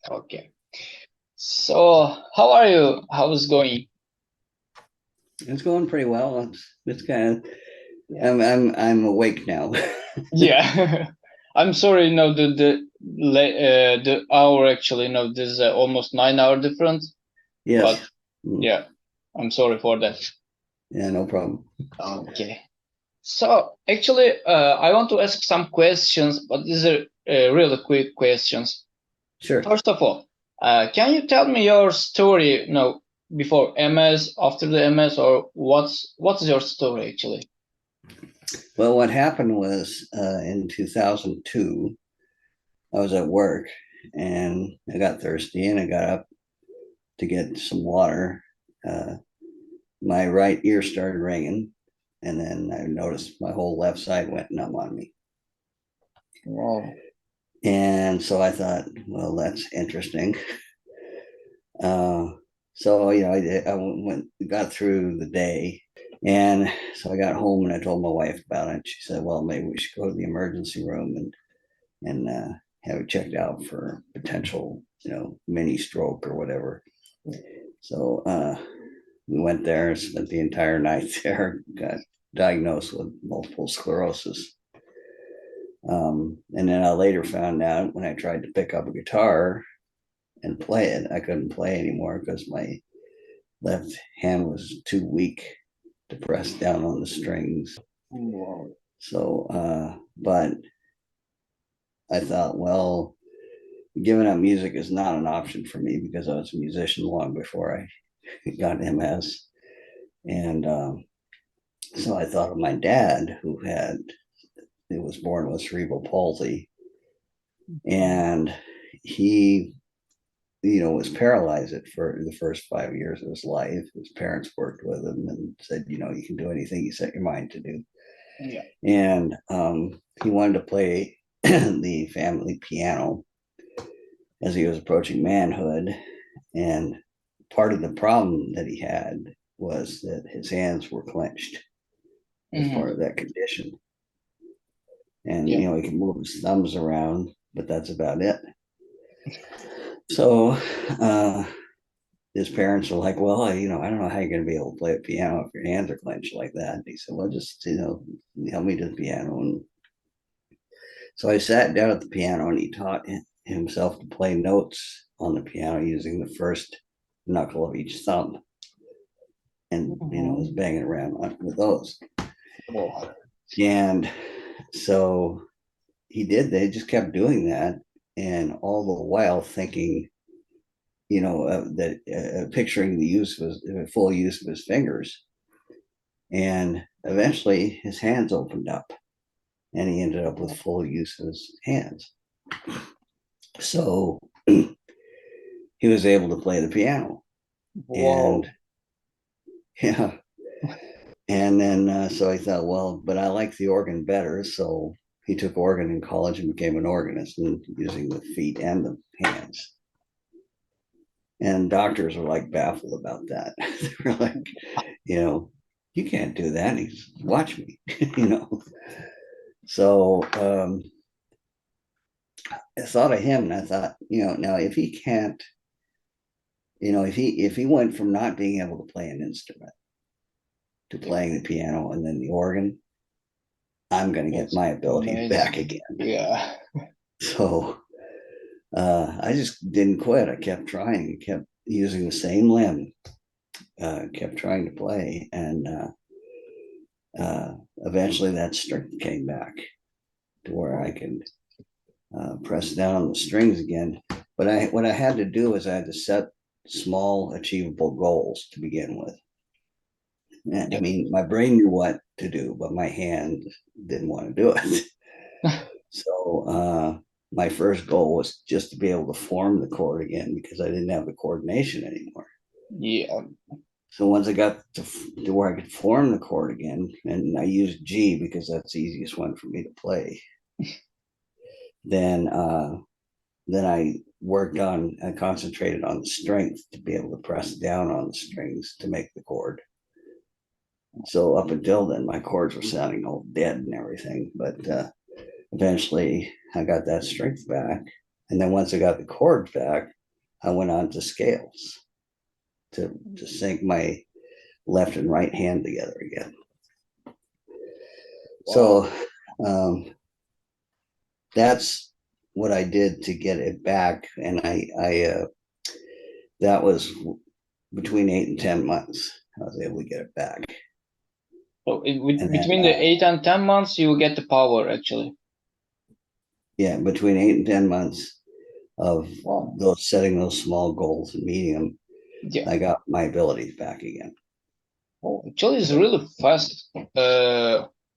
Okay. So, how are you? How's going? It's going pretty well. It's kind of Yeah. I'm awake now. Yeah. I'm sorry, the hour actually, there's almost 9 hour difference, but Yes. Mm. yeah, I'm sorry for that. Yeah, no problem. Okay. So, actually, I want to ask some questions, but these are really quick questions. Sure. First of all, can you tell me your story, before MS, after the MS, or what's your story actually? Well, what happened was in 2002, I was at work and I got thirsty and I got up to get some water. Uh, my right ear started ringing, and then I noticed my whole left side went numb on me. Wow. And so I thought, well, that's interesting. Uh, so I went got through the day, and so I got home and I told my wife about it. She said, "Well, maybe we should go to the emergency room and have it checked out for potential, mini stroke or whatever." So we went there, spent the entire night there, got diagnosed with multiple sclerosis. And then I later found out when I tried to pick up a guitar and play it, I couldn't play anymore because my left hand was too weak to press down on the strings. Wow. So, but I thought, well, giving up music is not an option for me because I was a musician long before I got MS. And so I thought of my dad, who was born with cerebral palsy, and he, was paralyzed for the first 5 years of his life. His parents worked with him and said, you can do anything you set your mind to do. Yeah. And he wanted to play the family piano as he was approaching manhood. And part of the problem that he had was that his hands were clenched as part Hmm. of that condition. And, Yeah. he can move his thumbs around, but that's about it. So uh, his parents were like, well, I don't know how you're going to be able to play a piano if your hands are clenched like that. And he said, well, just, help me to the piano. And so I sat down at the piano and he taught himself to play notes on the piano using the first knuckle of each thumb, and was Hmm. banging around with those. Wow. And so he did. They just kept doing that, and all the while thinking, that picturing the use of full use of his fingers. And eventually, his hands opened up, and he ended up with full use of his hands. So he was able to play the piano, and Wow. yeah. And then so I thought, well, but I like the organ better. So he took organ in college and became an organist and using the feet and the hands. And doctors were like baffled about that. They were like, you know, you can't do that. And he's watch me, you know. So I thought of him and I thought, now if he can't, if he went from not being able to play an instrument to Yeah. playing the piano and then the organ, I'm going to get That's my abilities back amazing. again. Yeah. So I just didn't quit. I kept trying, kept using the same limb, kept trying to play, and eventually that strength came back to where I could press down on the strings again. But what I had to do is I had to set small, achievable goals to begin with. And, I Yeah. mean, my brain knew what to do, but my hand didn't want to do it. So my first goal was just to be able to form the chord again because I didn't have the coordination anymore. Yeah. So once I got to where I could form the chord again, and I used G because that's the easiest one for me to play, then I worked on and concentrated on the strength to be able to press down on the strings to make the chord. So up until then, my chords were sounding all dead and everything, but eventually I got that strength back, And then once I got the chords back, I went on to scales to sync my left and right hand together again. Wow. So that's what I did to get it back. And that was between 8 and 10 months. I was able to get it back. So And then, between the 8 and 10 months, you get the power actually. yeah, between 8 and 10 months of Wow. those setting those small goals and meeting them, Yeah. I got my abilities back again. Oh, actually, it's really fast.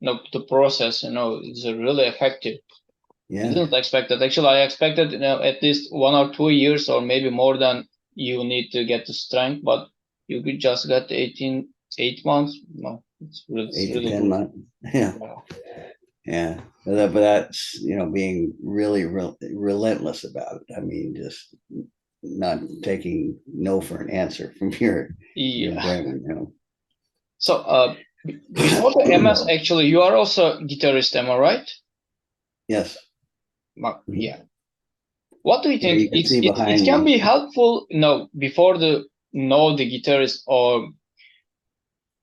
No, the process, is really effective. I Yeah, didn't expect that. Actually, I expected, at least 1 or 2 years, or maybe more than you need to get the strength, but you could just get 8 months. No, it's eight to really ten good. months. Yeah, Wow. yeah. But that's being really relentless about it. I mean, just not taking no for an answer from your Yeah. brain. So, before the MS, actually, you are also guitarist, am I right? Yes. Yeah. What do you Yeah, think? you can see It behind can be me. helpful, before the know the guitarist, or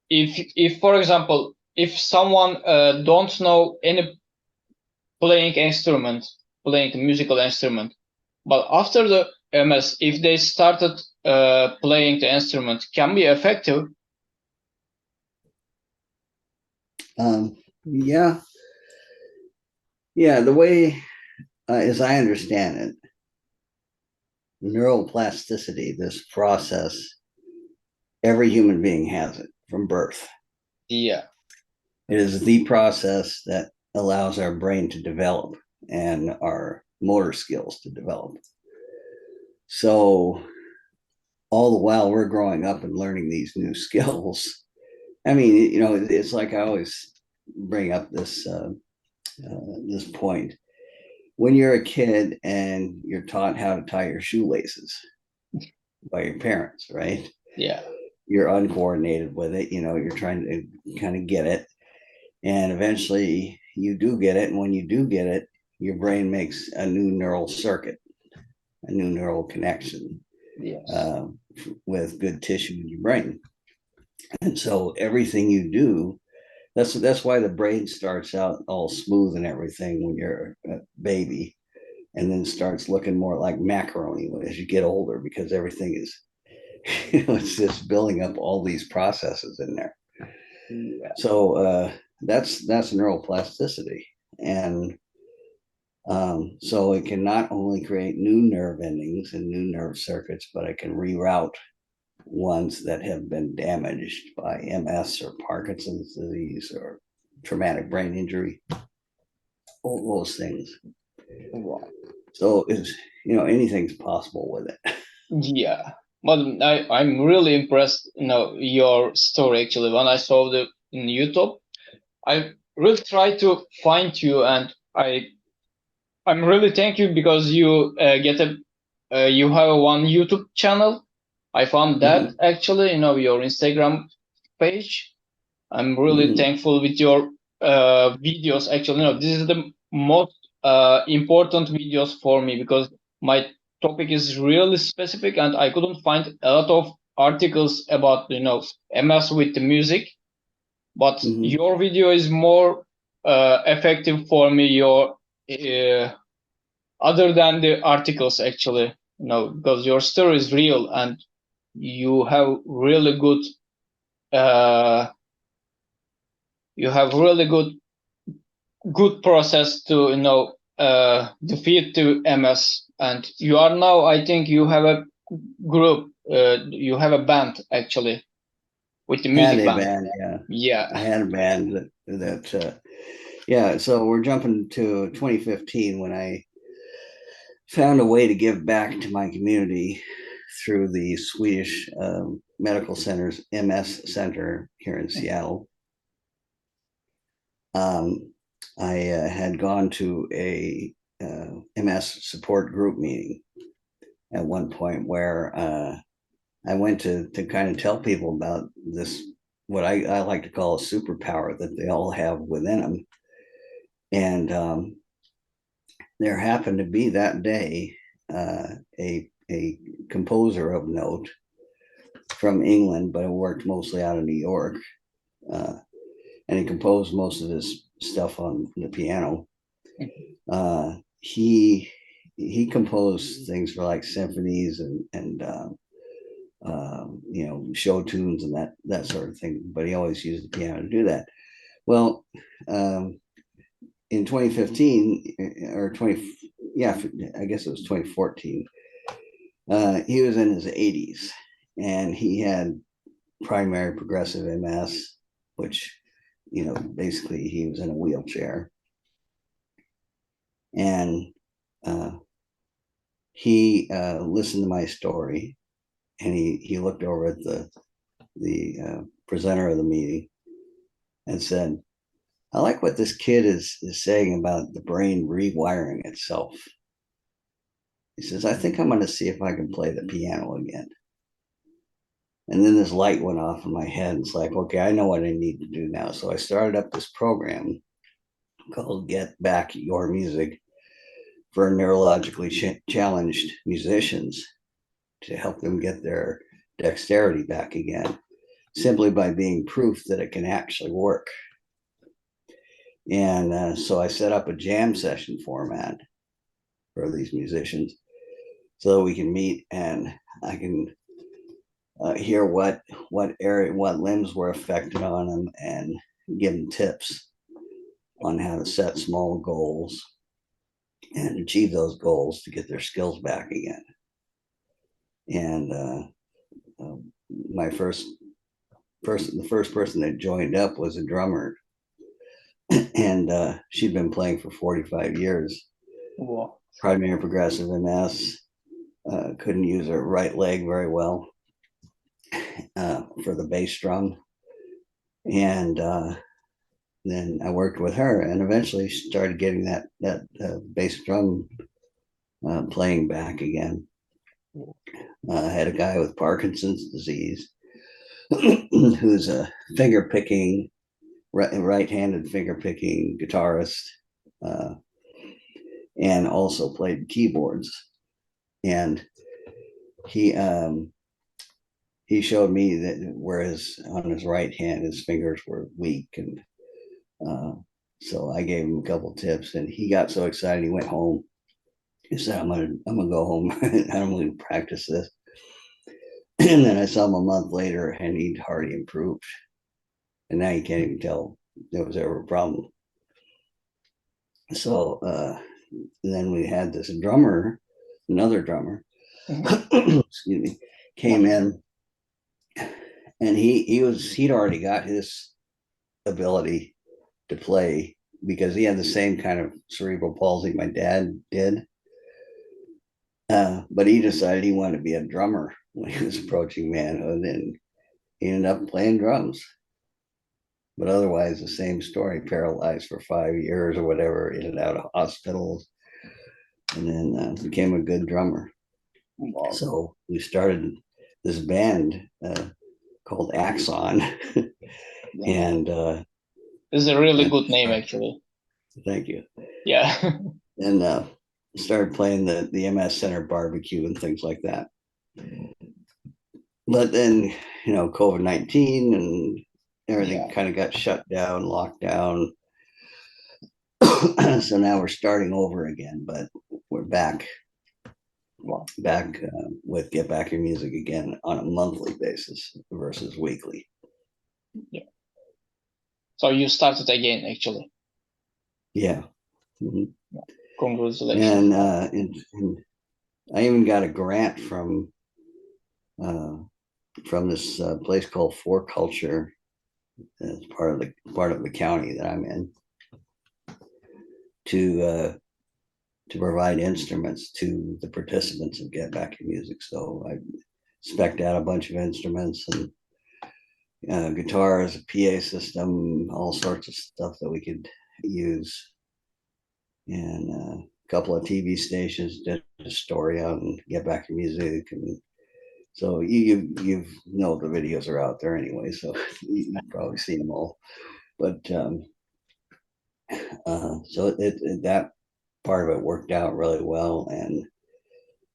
if for example, if someone don't know any playing instrument, playing the musical instrument, but after the MS, if they started playing the instrument, can be effective. Yeah, yeah. The way, as I understand it, neuroplasticity, this process, every human being has it from birth. Yeah. It is the process that allows our brain to develop and our motor skills to develop. So, all the while we're growing up and learning these new skills, I mean, it's like I always bring up this point. When you're a kid and you're taught how to tie your shoelaces by your parents, right? Yeah. You're uncoordinated with it. You're trying to kind of get it. And eventually you do get it. And when you do get it, your brain makes a new neural circuit, a new neural connection Yes. uh, with good tissue in your brain. And so everything you do, that's why the brain starts out all smooth and everything when you're a baby, and then starts looking more like macaroni as you get older, because everything is, it's just building up all these processes in there. Yeah. So that's neuroplasticity, and so it can not only create new nerve endings and new nerve circuits, but it can reroute ones that have been damaged by MS or Parkinson's disease or traumatic brain injury, all those things. Wow. So it's, anything's possible with it. Yeah. But I'm really impressed, your story actually. When I saw the in YouTube, I really tried to find you, and I'm really thank you because you you have one YouTube channel. I found that Mm-hmm. actually, your Instagram page. I'm really Mm-hmm. thankful with your videos. Actually, this is the most important videos for me because my topic is really specific, and I couldn't find a lot of articles about MS with the music. But Mm-hmm. your video is more effective for me. Your other than the articles, actually, because your story is real, and you have really good uh, you have really good process to defeat the MS. And you are now, I think you have a group, you have a band actually with the Had music a band. band, yeah. I Yeah. had a band yeah. So we're jumping to 2015 when I found a way to give back to my community through the Swedish Medical Center's MS Center here in Seattle. Um, I had gone to a MS support group meeting at one point where I went to kind of tell people about this, what I like to call a superpower that they all have within them. And there happened to be that day a composer of note from England, but it worked mostly out of New York. And he composed most of his stuff on the piano. He composed things for like symphonies and show tunes and that sort of thing. But he always used the piano to do that. Well, in 2015 or 20, yeah, I guess it was 2014. He was in his 80s, and he had primary progressive MS, which basically he was in a wheelchair, and he listened to my story, and he looked over at the presenter of the meeting and said, "I like what this kid is saying about the brain rewiring itself." He says, "I think I'm going to see if I can play the piano again." And then this light went off in my head. It's like, okay, I know what I need to do now. So I started up this program called Get Back Your Music for neurologically challenged musicians to help them get their dexterity back again, simply by being proof that it can actually work. And so I set up a jam session format for these musicians so we can meet and I can hear what limbs were affected on them and give them tips on how to set small goals and achieve those goals to get their skills back again. And the first person that joined up was a drummer, and she'd been playing for 45 years. Wow. Primary progressive MS, couldn't use her right leg very well for the bass drum. And then I worked with her, and eventually started getting that bass drum playing back again. I had a guy with Parkinson's disease who's a finger picking, right-handed finger picking guitarist, and also played keyboards. And he showed me that whereas on his right hand his fingers were weak, and so I gave him a couple tips, and he got so excited he went home. He said, I'm gonna go home and I'm gonna practice this." And then I saw him a month later, and he'd already improved, and now you can't even tell there was ever a problem. So then we had this drummer, another drummer, excuse me, came in, and he'd already got his ability to play because he had the same kind of cerebral palsy my dad did. But he decided he wanted to be a drummer when he was approaching manhood, and he ended up playing drums. But otherwise, the same story, paralyzed for 5 years or whatever, in and out of hospitals, and then became a good drummer. Wow. So we started this band called Aksan. And this is a really good name, actually. Thank you. Yeah. And started playing the MS Center barbecue and things like that. But then, COVID-19 and everything kind of got shut down, locked down. So now we're starting over again, but we're back with Get Back Your Music again on a monthly basis versus weekly. Yeah. So you started again, actually. Yeah. Mm-hmm. Congratulations. And I even got a grant from this place called For Culture. It's part of the county that I'm in, to provide instruments to the participants of Get Back Your Music. So I spec'd out a bunch of instruments and guitars, a PA system, all sorts of stuff that we could use, and a couple of TV stations did a story on Get Back Your Music, and so you know the videos are out there anyway, so you've probably seen them all. But so that part of it worked out really well, and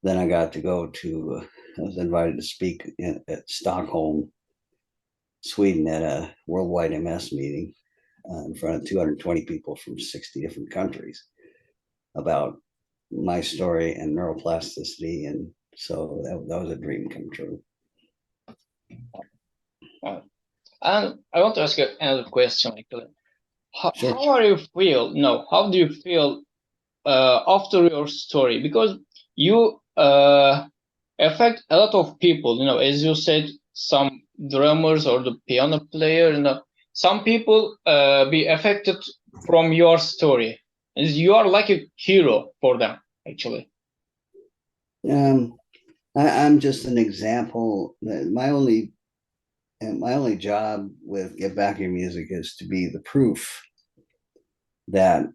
then I got to go to, I was invited to speak at Stockholm, Sweden at a worldwide MS meeting in front of 220 people from 60 different countries about my story and neuroplasticity. And so that was a dream come true. And I want to ask you another question, actually. Sure. How are you feel? No, how do you feel after your story? Because you affect a lot of people. You know, as you said, some drummers or the piano player. You know, some people be affected from your story. And you are like a hero for them, actually. I'm just an example. My only job with Get Back Your Music is to be the proof that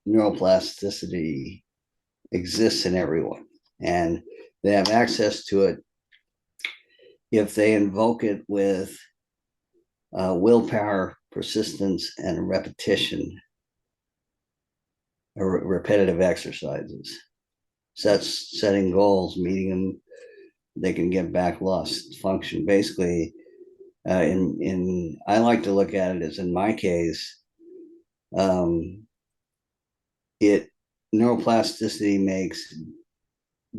neuroplasticity exists in everyone, and they have access to it if they invoke it with willpower, persistence, and repetition, or repetitive exercises. Setting goals, meeting them, they can get back lost function. Basically, I like to look at it as, in my case, neuroplasticity makes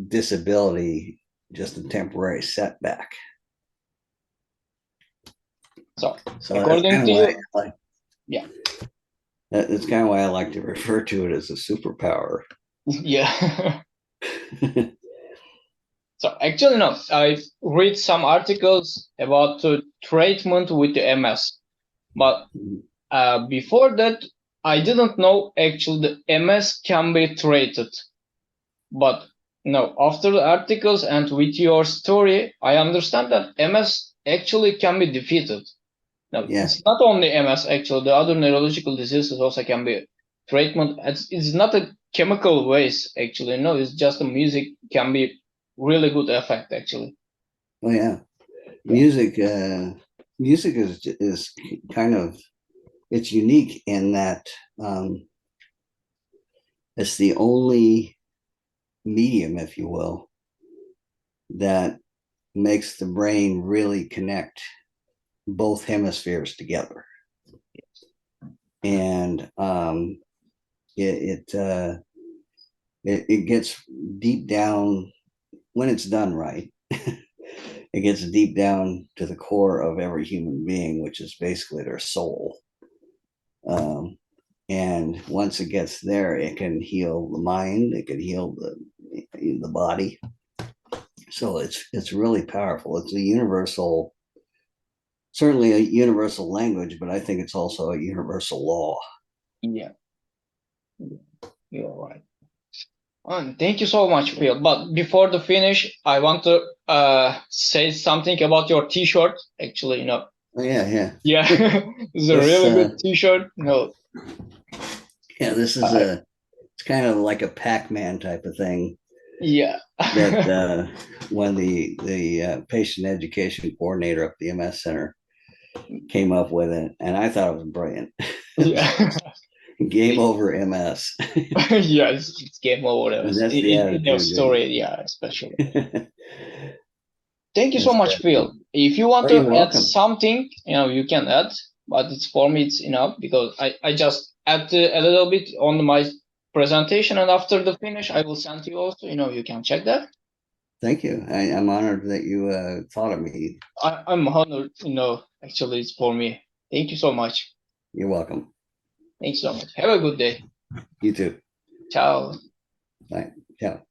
disability just a temporary setback. So according to you, yeah, that's kind of why I like to refer to it as a superpower. Yeah. So actually, no, I read some articles about the treatment with the MS, but before that, I didn't know actually the MS can be treated. But no, after the articles and with your story, I understand that MS actually can be defeated. Now, It's not only MS, actually, the other neurological diseases also can be treatment. It's not a chemical waste, actually. No, it's just the music can be really good effect, actually. Oh yeah, music is kind of, it's unique in that it's the only medium, if you will, that makes the brain really connect both hemispheres together. And it gets deep down when it's done right. It gets deep down to the core of every human being, which is basically their soul. And once it gets there, it can heal the mind, it can heal the body. So it's really powerful. It's a universal, certainly a universal language, but I think it's also a universal law. Yeah, you're right. Thank you so much, Phil. But before the finish, I want to say something about your T-shirt. Actually, you know. Oh, yeah. Yeah, it's a really good T-shirt. No. Yeah, this is it's kind of like a Pac-Man type of thing. Yeah. That when the patient education coordinator up at the MS Center came up with it, and I thought it was brilliant. Yeah. Game over MS. Yes, it's game over. That's the attitude. In your story, yeah, especially. Thank you so much, Phil. If you want to add something, you know, you can add, but it's for me, it's enough because I just add a little bit on my presentation, and after the finish, I will send you also. You know, you can check that. Thank you. I'm honored that you thought of me. I'm honored. You know, actually, it's for me. Thank you so much. You're welcome. Thanks so much. Have a good day. You too. Ciao. Bye. Ciao.